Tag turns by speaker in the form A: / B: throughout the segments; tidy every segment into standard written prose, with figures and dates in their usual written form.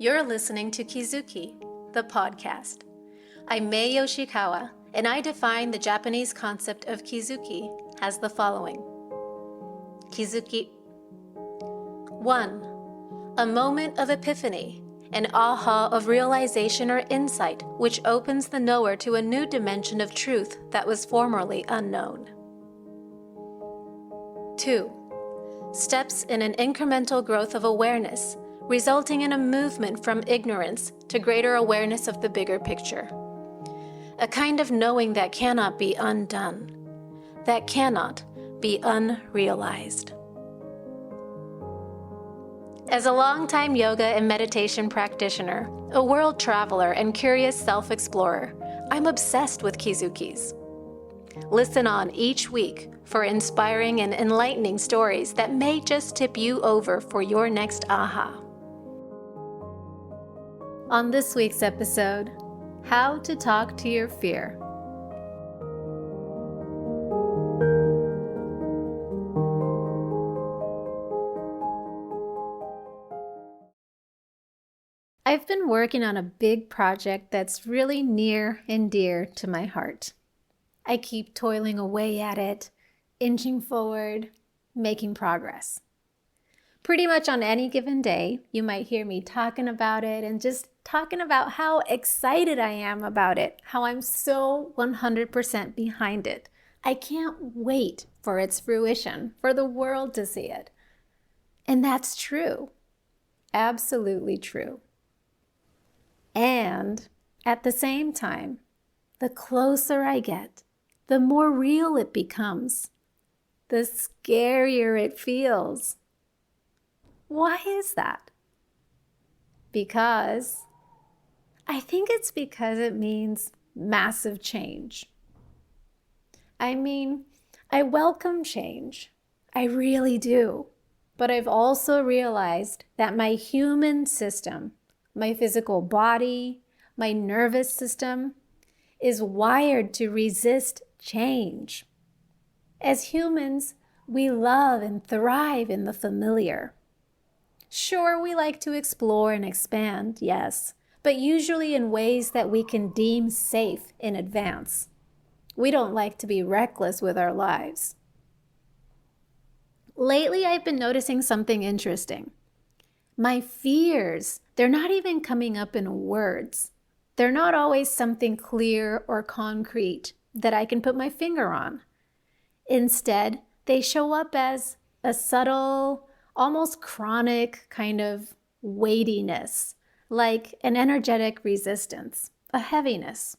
A: You're listening to Kizuki, the podcast. I'm Mae Yoshikawa, and I define the Japanese concept of kizuki as the following. Kizuki 1. A moment of epiphany, an aha of realization or insight which opens the knower to a new dimension of truth that was formerly unknown. 2. Steps in an incremental growth of awareness, resulting in a movement from ignorance to greater awareness of the bigger picture. A kind of knowing that cannot be undone, that cannot be unrealized. As a longtime yoga and meditation practitioner, a world traveler, and curious self-explorer, I'm obsessed with kizukis. Listen on each week for inspiring and enlightening stories that may just tip you over for your next aha. On this week's episode, how to talk to your fear. I've been working on a big project that's really near and dear to my heart. I keep toiling away at it, inching forward, making progress. Pretty much on any given day, you might hear me talking about it and just talking about how excited I am about it, how I'm so 100% behind it. I can't wait for its fruition, for the world to see it. And that's true. Absolutely true. And at the same time, the closer I get, the more real it becomes, the scarier it feels. Why is that? I think it's because it means massive change. I welcome change. I really do. But I've also realized that my human system, my physical body, my nervous system, is wired to resist change. As humans, we love and thrive in the familiar. Sure, we like to explore and expand, yes, but usually in ways that we can deem safe in advance. We don't like to be reckless with our lives. Lately, I've been noticing something interesting. My fears, they're not even coming up in words. They're not always something clear or concrete that I can put my finger on. Instead, they show up as a subtle, almost chronic kind of weightiness, like an energetic resistance, a heaviness.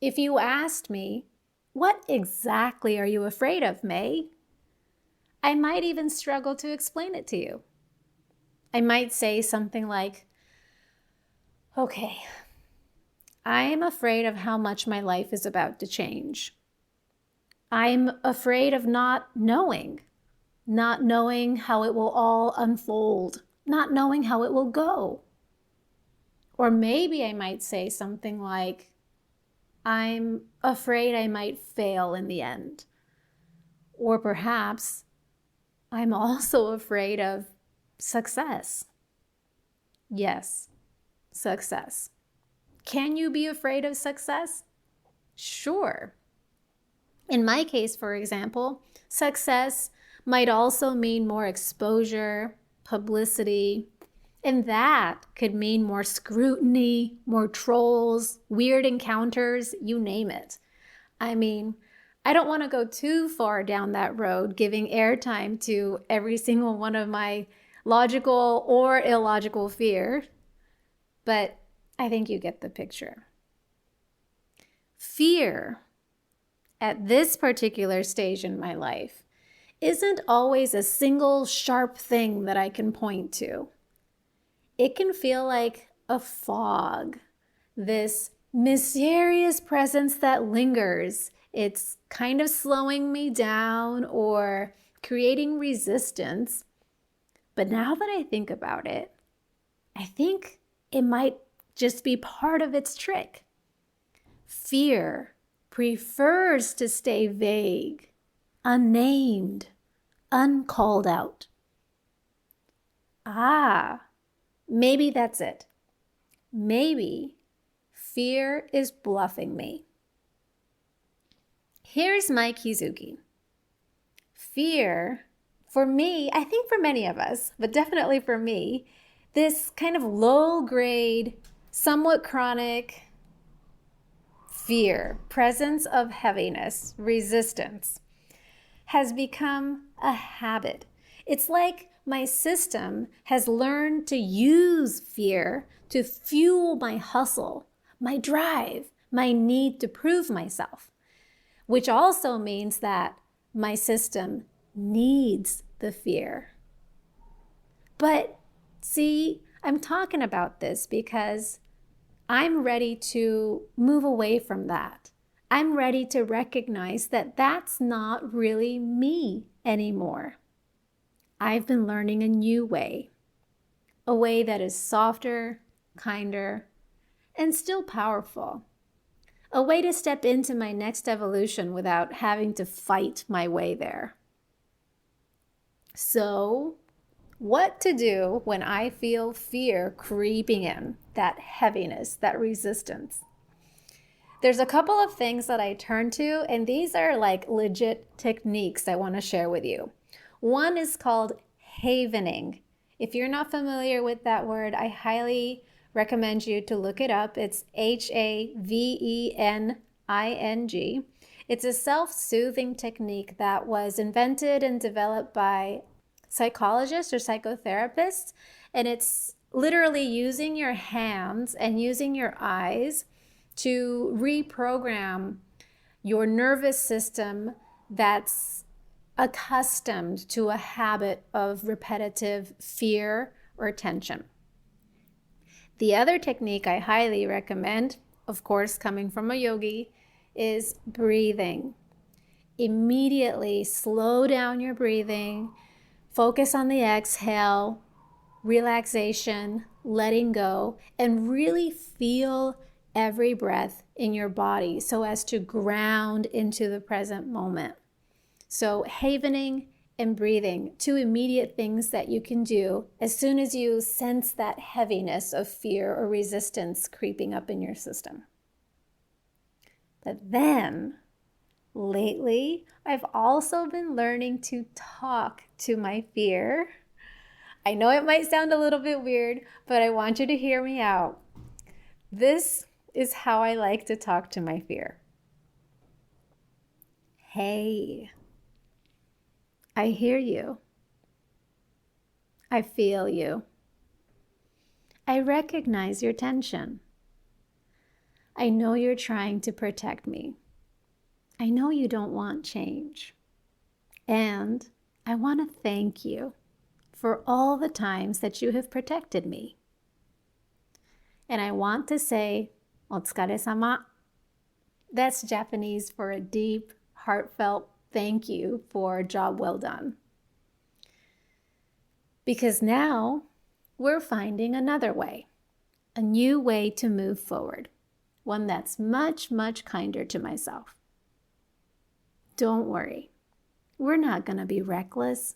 A: If you asked me, what exactly are you afraid of, Mae? I might even struggle to explain it to you. I might say something like, okay, I am afraid of how much my life is about to change. I'm afraid of not knowing how it will all unfold, not knowing how it will go. Or maybe I might say something like, I'm afraid I might fail in the end. Or perhaps I'm also afraid of success. Yes, success. Can you be afraid of success? Sure. In my case, for example, success might also mean more exposure, publicity, and that could mean more scrutiny, more trolls, weird encounters, you name it. I don't want to go too far down that road, giving airtime to every single one of my logical or illogical fears, but I think you get the picture. Fear, at this particular stage in my life, isn't always a single sharp thing that I can point to. It can feel like a fog, this mysterious presence that lingers. It's kind of slowing me down or creating resistance. But now that I think about it, I think it might just be part of its trick. Fear prefers to stay vague, unnamed, uncalled out. Maybe that's it. Maybe fear is bluffing me. Here's my kizuki. Fear, for me, I think for many of us, but definitely for me, this kind of low-grade, somewhat chronic fear, presence of heaviness, resistance, has become a habit. It's like my system has learned to use fear to fuel my hustle, my drive, my need to prove myself, which also means that my system needs the fear. But see, I'm talking about this because I'm ready to move away from that. I'm ready to recognize that that's not really me anymore. I've been learning a new way, a way that is softer, kinder, and still powerful. A way to step into my next evolution without having to fight my way there. So, what to do when I feel fear creeping in, that heaviness, that resistance? There's a couple of things that I turn to, and these are like legit techniques I want to share with you. One is called havening. If you're not familiar with that word, I highly recommend you to look it up. It's Havening. It's a self-soothing technique that was invented and developed by psychologists or psychotherapists, and it's literally using your hands and using your eyes to reprogram your nervous system that's accustomed to a habit of repetitive fear or tension. The other technique I highly recommend, of course, coming from a yogi, is breathing. Immediately slow down your breathing, focus on the exhale, relaxation, letting go, and really feel every breath in your body so as to ground into the present moment. So havening and breathing, two immediate things that you can do as soon as you sense that heaviness of fear or resistance creeping up in your system. But then, lately, I've also been learning to talk to my fear. I know it might sound a little bit weird, but I want you to hear me out. This is how I like to talk to my fear. Hey, I hear you. I feel you. I recognize your tension. I know you're trying to protect me. I know you don't want change. And I want to thank you for all the times that you have protected me. And I want to say, Otsukaresama. That's Japanese for a deep, heartfelt thank you for a job well done. Because now we're finding another way, a new way to move forward, one that's much, much kinder to myself. Don't worry, we're not going to be reckless.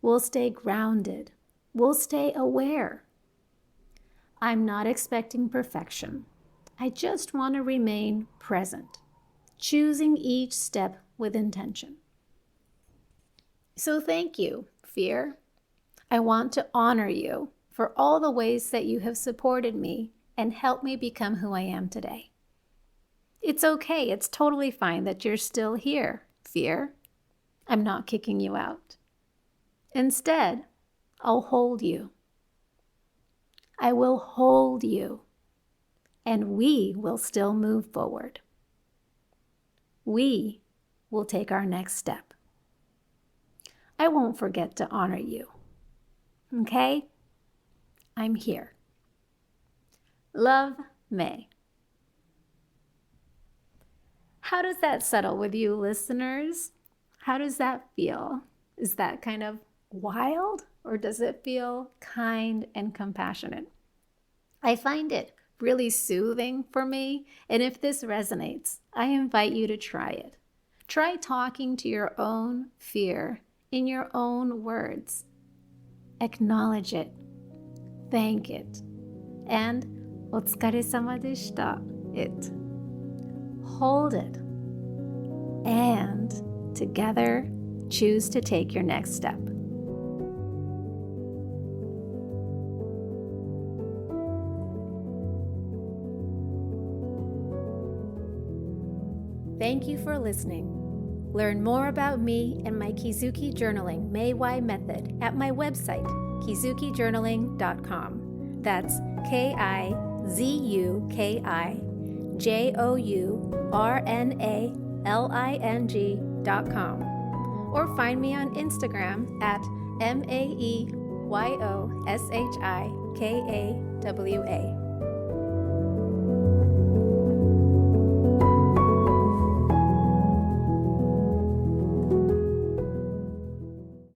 A: We'll stay grounded. We'll stay aware. I'm not expecting perfection. I just want to remain present, choosing each step with intention. So thank you, fear. I want to honor you for all the ways that you have supported me and helped me become who I am today. It's okay. It's totally fine that you're still here, fear. I'm not kicking you out. Instead, I'll hold you. I will hold you, and we will still move forward. We will take our next step. I won't forget to honor you. Okay? I'm here. Love, Mae. How does that settle with you, listeners? How does that feel? Is that kind of wild, or does it feel kind and compassionate? I find it really soothing for me, and if this resonates, I invite you to try it. Try talking to your own fear in your own words. Acknowledge it. thank it. And お疲れ様でした it. Hold it. And together, choose to take your next step. Thank you for listening. Learn more about me and my Kizuki journaling Mae method at my website, kizukijournaling.com. That's KIZUKIJOURNALING.com. Or find me on Instagram at MAEYOSHIKAWA.